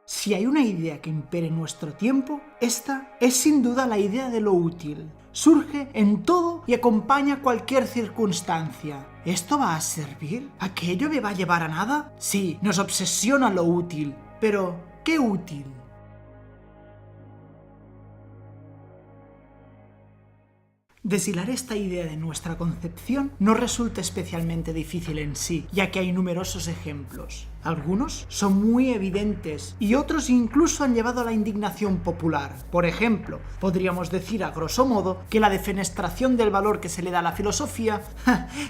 Si hay una idea que impere en nuestro tiempo, esta es sin duda la idea de lo útil. Surge en todo y acompaña cualquier circunstancia. ¿Esto va a servir? ¿Aquello me va a llevar a nada? Sí, nos obsesiona lo útil. Pero, ¿qué útil? Deshilar esta idea de nuestra concepción no resulta especialmente difícil en sí, ya que hay numerosos ejemplos. Algunos son muy evidentes y otros incluso han llevado a la indignación popular. Por ejemplo, podríamos decir a grosso modo que la defenestración del valor que se le da a la filosofía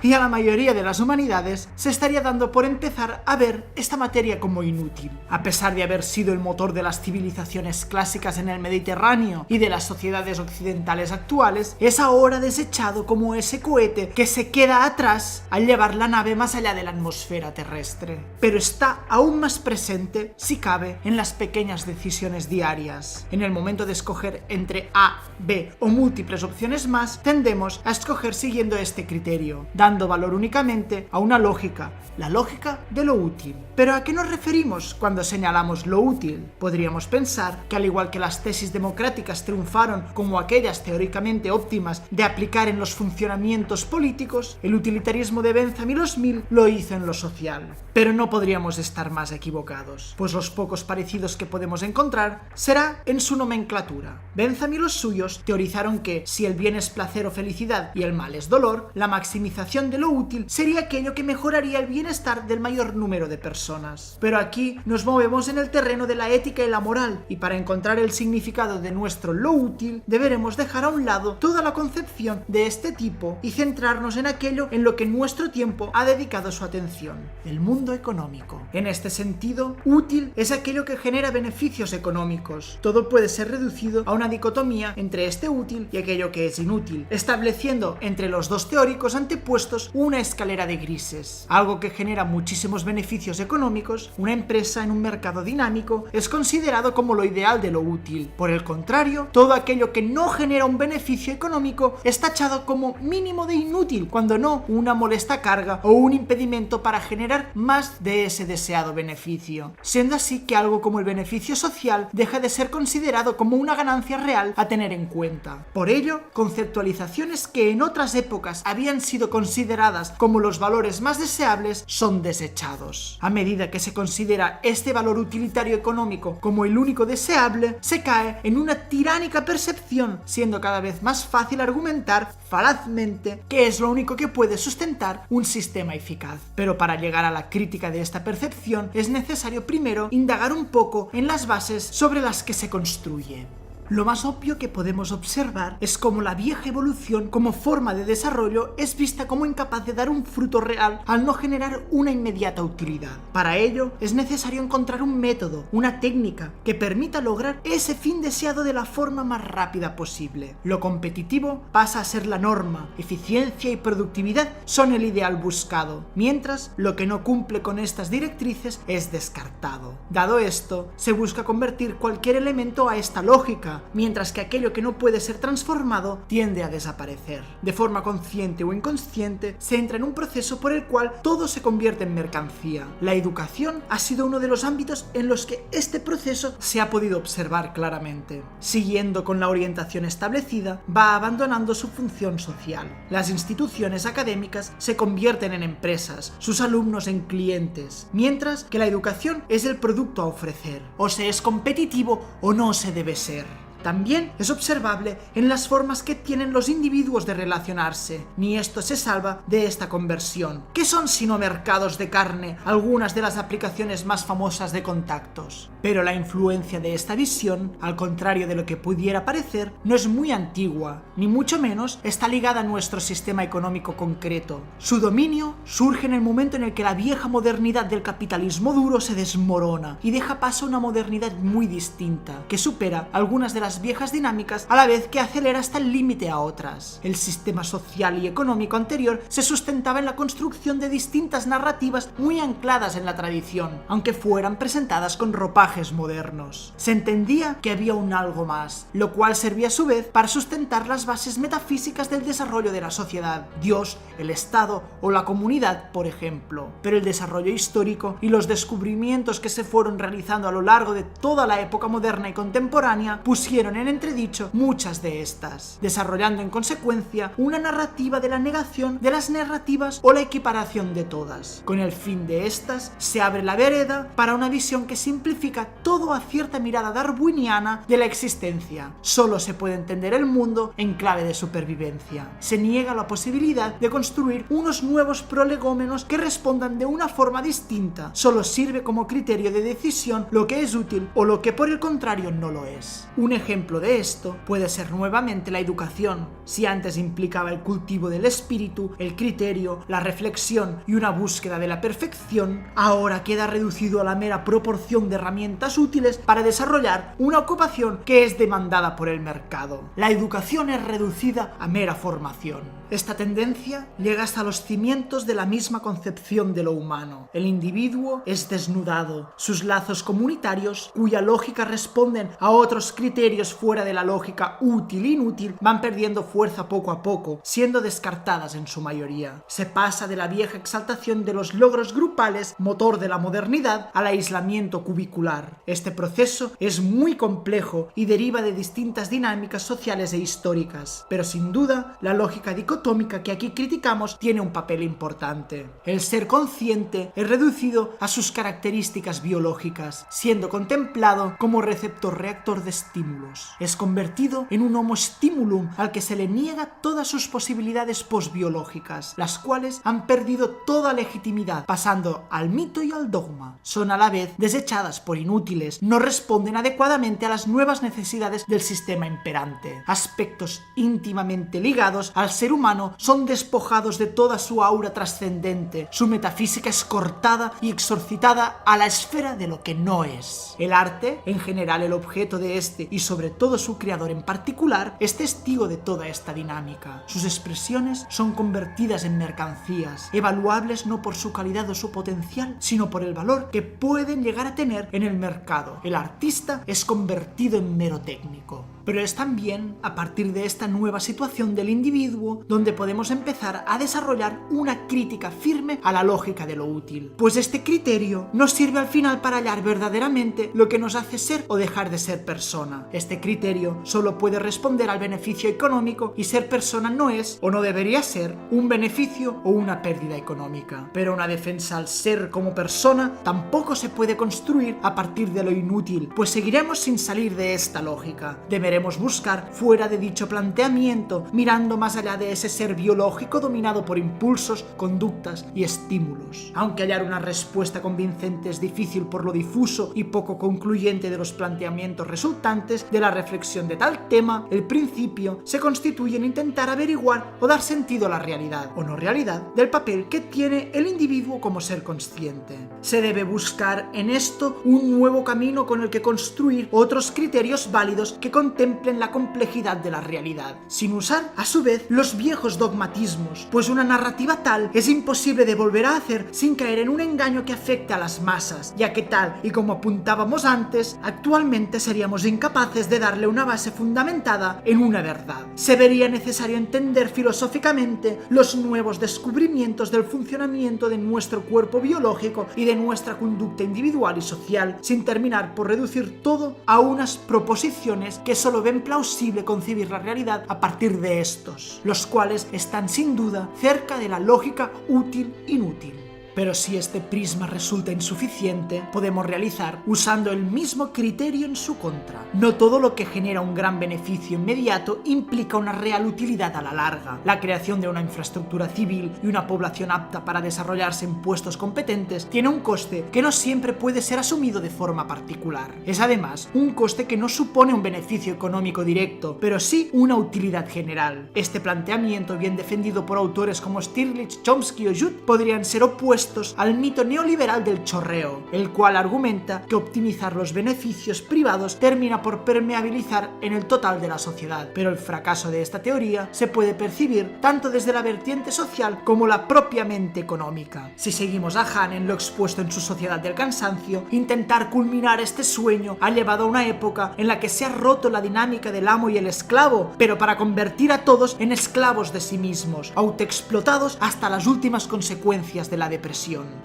y a la mayoría de las humanidades se estaría dando por empezar a ver esta materia como inútil. A pesar de haber sido el motor de las civilizaciones clásicas en el Mediterráneo y de las sociedades occidentales actuales, es ahora desechado como ese cohete que se queda atrás al llevar la nave más allá de la atmósfera terrestre. Pero está aún más presente, si cabe, en las pequeñas decisiones diarias. En el momento de escoger entre A, B o múltiples opciones más, tendemos a escoger siguiendo este criterio, dando valor únicamente a una lógica, la lógica de lo útil. ¿Pero a qué nos referimos cuando señalamos lo útil? Podríamos pensar que al igual que las tesis democráticas triunfaron como aquellas teóricamente óptimas de aplicar en los funcionamientos políticos, el utilitarismo de Bentham y los Mill lo hizo en lo social. Pero no podríamos estar más equivocados, pues los pocos parecidos que podemos encontrar será en su nomenclatura. Bentham y los suyos teorizaron que si el bien es placer o felicidad y el mal es dolor, la maximización de lo útil sería aquello que mejoraría el bienestar del mayor número de personas. Pero aquí nos movemos en el terreno de la ética y la moral, y para encontrar el significado de nuestro lo útil deberemos dejar a un lado toda la concepción de este tipo y centrarnos en aquello en lo que nuestro tiempo ha dedicado su atención: el mundo económico. En este sentido, útil es aquello que genera beneficios económicos. Todo puede ser reducido a una dicotomía entre este útil y aquello que es inútil, estableciendo entre los dos teóricos antepuestos una escalera de grises. Algo que genera muchísimos beneficios económicos, una empresa en un mercado dinámico, es considerado como lo ideal de lo útil. Por el contrario, todo aquello que no genera un beneficio económico es tachado como mínimo de inútil, cuando no una molesta carga o un impedimento para generar más de ese deseado beneficio, siendo así que algo como el beneficio social deja de ser considerado como una ganancia real a tener en cuenta. Por ello, conceptualizaciones que en otras épocas habían sido consideradas como los valores más deseables son desechados. A medida que se considera este valor utilitario económico como el único deseable, se cae en una tiránica percepción, siendo cada vez más fácil argumentar falazmente que es lo único que puede sustentar un sistema eficaz. Pero para llegar a la crítica de esta percepción es necesario primero indagar un poco en las bases sobre las que se construye. Lo más obvio que podemos observar es cómo la vieja evolución como forma de desarrollo es vista como incapaz de dar un fruto real al no generar una inmediata utilidad. Para ello es necesario encontrar un método, una técnica que permita lograr ese fin deseado de la forma más rápida posible. Lo competitivo pasa a ser la norma, eficiencia y productividad son el ideal buscado, mientras lo que no cumple con estas directrices es descartado. Dado esto, se busca convertir cualquier elemento a esta lógica, mientras que aquello que no puede ser transformado tiende a desaparecer. De forma consciente o inconsciente, se entra en un proceso por el cual todo se convierte en mercancía. La educación ha sido uno de los ámbitos en los que este proceso se ha podido observar claramente. Siguiendo con la orientación establecida, va abandonando su función social. Las instituciones académicas se convierten en empresas, sus alumnos en clientes, mientras que la educación es el producto a ofrecer. O se es competitivo o no se debe ser. También es observable en las formas que tienen los individuos de relacionarse, ni esto se salva de esta conversión. ¿Qué son sino mercados de carne algunas de las aplicaciones más famosas de contactos? Pero la influencia de esta visión, al contrario de lo que pudiera parecer, no es muy antigua, ni mucho menos está ligada a nuestro sistema económico concreto. Su dominio surge en el momento en el que la vieja modernidad del capitalismo duro se desmorona y deja paso a una modernidad muy distinta, que supera algunas de las las viejas dinámicas a la vez que acelera hasta el límite a otras. El sistema social y económico anterior se sustentaba en la construcción de distintas narrativas muy ancladas en la tradición, aunque fueran presentadas con ropajes modernos. Se entendía que había un algo más, lo cual servía a su vez para sustentar las bases metafísicas del desarrollo de la sociedad, Dios, el Estado o la comunidad, por ejemplo. Pero el desarrollo histórico y los descubrimientos que se fueron realizando a lo largo de toda la época moderna y contemporánea pusieron en entredicho muchas de estas, desarrollando en consecuencia una narrativa de la negación de las narrativas o la equiparación de todas. Con el fin de estas se abre la vereda para una visión que simplifica todo a cierta mirada darwiniana de la existencia. Solo se puede entender el mundo en clave de supervivencia. Se niega la posibilidad de construir unos nuevos prolegómenos que respondan de una forma distinta. Solo sirve como criterio de decisión lo que es útil o lo que por el contrario no lo es. Un ejemplo de esto puede ser nuevamente la educación. Si antes implicaba el cultivo del espíritu, el criterio, la reflexión y una búsqueda de la perfección, ahora queda reducido a la mera proporción de herramientas útiles para desarrollar una ocupación que es demandada por el mercado. La educación es reducida a mera formación. Esta tendencia llega hasta los cimientos de la misma concepción de lo humano. El individuo es desnudado, sus lazos comunitarios, cuya lógica responden a otros criterios fuera de la lógica útil-inútil, van perdiendo fuerza poco a poco, siendo descartadas en su mayoría. Se pasa de la vieja exaltación de los logros grupales, motor de la modernidad, al aislamiento cubicular. Este proceso es muy complejo y deriva de distintas dinámicas sociales e históricas, pero sin duda la lógica dicotómica que aquí criticamos tiene un papel importante. El ser consciente es reducido a sus características biológicas, siendo contemplado como receptor-reactor de estímulos. Es convertido en un homo stimulum al que se le niega todas sus posibilidades posbiológicas, las cuales han perdido toda legitimidad, pasando al mito y al dogma. Son a la vez desechadas por inútiles, no responden adecuadamente a las nuevas necesidades del sistema imperante. Aspectos íntimamente ligados al ser humano son despojados de toda su aura trascendente, su metafísica es cortada y exorcitada a la esfera de lo que no es. El arte, en general el objeto de este y sobre todo su creador en particular, es testigo de toda esta dinámica. Sus expresiones son convertidas en mercancías, evaluables no por su calidad o su potencial, sino por el valor que pueden llegar a tener en el mercado. El artista es convertido en mero técnico. Pero es también a partir de esta nueva situación del individuo donde podemos empezar a desarrollar una crítica firme a la lógica de lo útil. Pues este criterio nos sirve al final para hallar verdaderamente lo que nos hace ser o dejar de ser persona. Este criterio solo puede responder al beneficio económico y ser persona no es, o no debería ser, un beneficio o una pérdida económica. Pero una defensa al ser como persona tampoco se puede construir a partir de lo inútil, pues seguiremos sin salir de esta lógica. Deberemos buscar fuera de dicho planteamiento, mirando más allá de ese ser biológico dominado por impulsos, conductas y estímulos. Aunque hallar una respuesta convincente es difícil por lo difuso y poco concluyente de los planteamientos resultantes de la reflexión de tal tema, el principio se constituye en intentar averiguar o dar sentido a la realidad o no realidad del papel que tiene el individuo como ser consciente. Se debe buscar en esto un nuevo camino con el que construir otros criterios válidos que contemplen la complejidad de la realidad, sin usar a su vez los viejos dogmatismos, pues una narrativa tal es imposible de volver a hacer sin caer en un engaño que afecte a las masas, ya que tal y como apuntábamos antes, actualmente seríamos incapaces de darle una base fundamentada en una verdad. Se vería necesario entender filosóficamente los nuevos descubrimientos del funcionamiento de nuestro cuerpo biológico y de nuestra conducta individual y social, sin terminar por reducir todo a unas proposiciones que solo ven plausible concebir la realidad a partir de estos, los cuales están sin duda cerca de la lógica útil-inútil. Pero si este prisma resulta insuficiente, podemos realizar usando el mismo criterio en su contra. No todo lo que genera un gran beneficio inmediato implica una real utilidad a la larga. La creación de una infraestructura civil y una población apta para desarrollarse en puestos competentes tiene un coste que no siempre puede ser asumido de forma particular. Es además un coste que no supone un beneficio económico directo, pero sí una utilidad general. Este planteamiento, bien defendido por autores como Stirlitz, Chomsky o Judd, podrían ser opuestos opuestos al mito neoliberal del chorreo, el cual argumenta que optimizar los beneficios privados termina por permeabilizar en el total de la sociedad. Pero el fracaso de esta teoría se puede percibir tanto desde la vertiente social como la propiamente económica. Si seguimos a Han en lo expuesto en su Sociedad del Cansancio, intentar culminar este sueño ha llevado a una época en la que se ha roto la dinámica del amo y el esclavo, pero para convertir a todos en esclavos de sí mismos, autoexplotados hasta las últimas consecuencias de la depresión.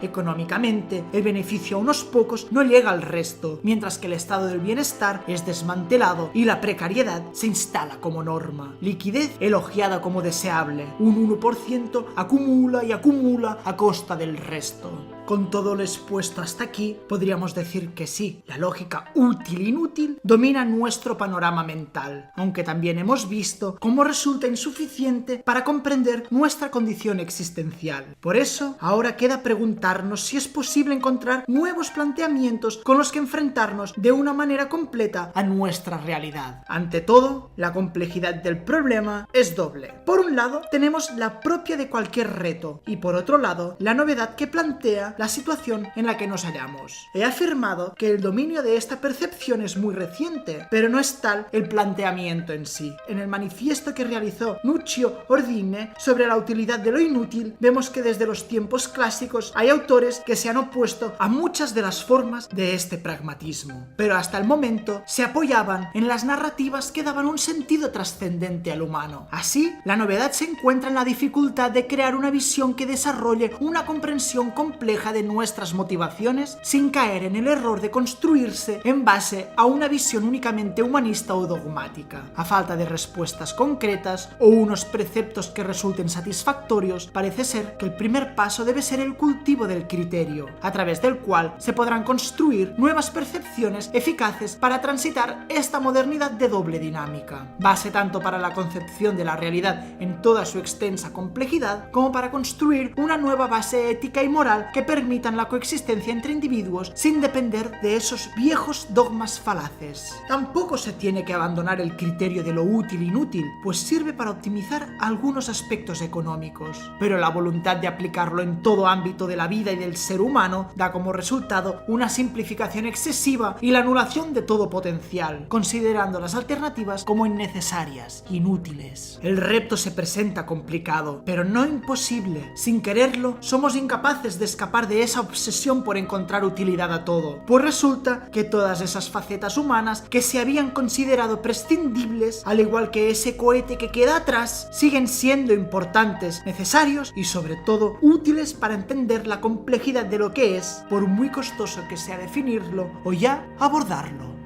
Económicamente, el beneficio a unos pocos no llega al resto, mientras que el estado del bienestar es desmantelado y la precariedad se instala como norma. Liquidez elogiada como deseable, un 1% acumula y acumula a costa del resto. Con todo lo expuesto hasta aquí, podríamos decir que sí, la lógica útil-inútil domina nuestro panorama mental, aunque también hemos visto cómo resulta insuficiente para comprender nuestra condición existencial. Por eso, ahora queda preguntarnos si es posible encontrar nuevos planteamientos con los que enfrentarnos de una manera completa a nuestra realidad. Ante todo, la complejidad del problema es doble. Por un lado, tenemos la propia de cualquier reto, y por otro lado, la novedad que plantea la situación en la que nos hallamos. He afirmado que el dominio de esta percepción es muy reciente, pero no es tal el planteamiento en sí. En el manifiesto que realizó Nuccio Ordine sobre la utilidad de lo inútil, vemos que desde los tiempos clásicos hay autores que se han opuesto a muchas de las formas de este pragmatismo, pero hasta el momento se apoyaban en las narrativas que daban un sentido trascendente al humano. Así, la novedad se encuentra en la dificultad de crear una visión que desarrolle una comprensión compleja de nuestras motivaciones sin caer en el error de construirse en base a una visión únicamente humanista o dogmática. A falta de respuestas concretas o unos preceptos que resulten satisfactorios, parece ser que el primer paso debe ser el cultivo del criterio, a través del cual se podrán construir nuevas percepciones eficaces para transitar esta modernidad de doble dinámica, base tanto para la concepción de la realidad en toda su extensa complejidad como para construir una nueva base ética y moral que permitan la coexistencia entre individuos sin depender de esos viejos dogmas falaces. Tampoco se tiene que abandonar el criterio de lo útil-inútil, pues sirve para optimizar algunos aspectos económicos, pero la voluntad de aplicarlo en todo ámbito de la vida y del ser humano da como resultado una simplificación excesiva y la anulación de todo potencial, considerando las alternativas como innecesarias, inútiles. El reto se presenta complicado, pero no imposible. Sin quererlo, somos incapaces de escapar de esa obsesión por encontrar utilidad a todo, pues resulta que todas esas facetas humanas que se habían considerado prescindibles, al igual que ese cohete que queda atrás, siguen siendo importantes, necesarios y sobre todo útiles para entender la complejidad de lo que es, por muy costoso que sea definirlo o ya abordarlo.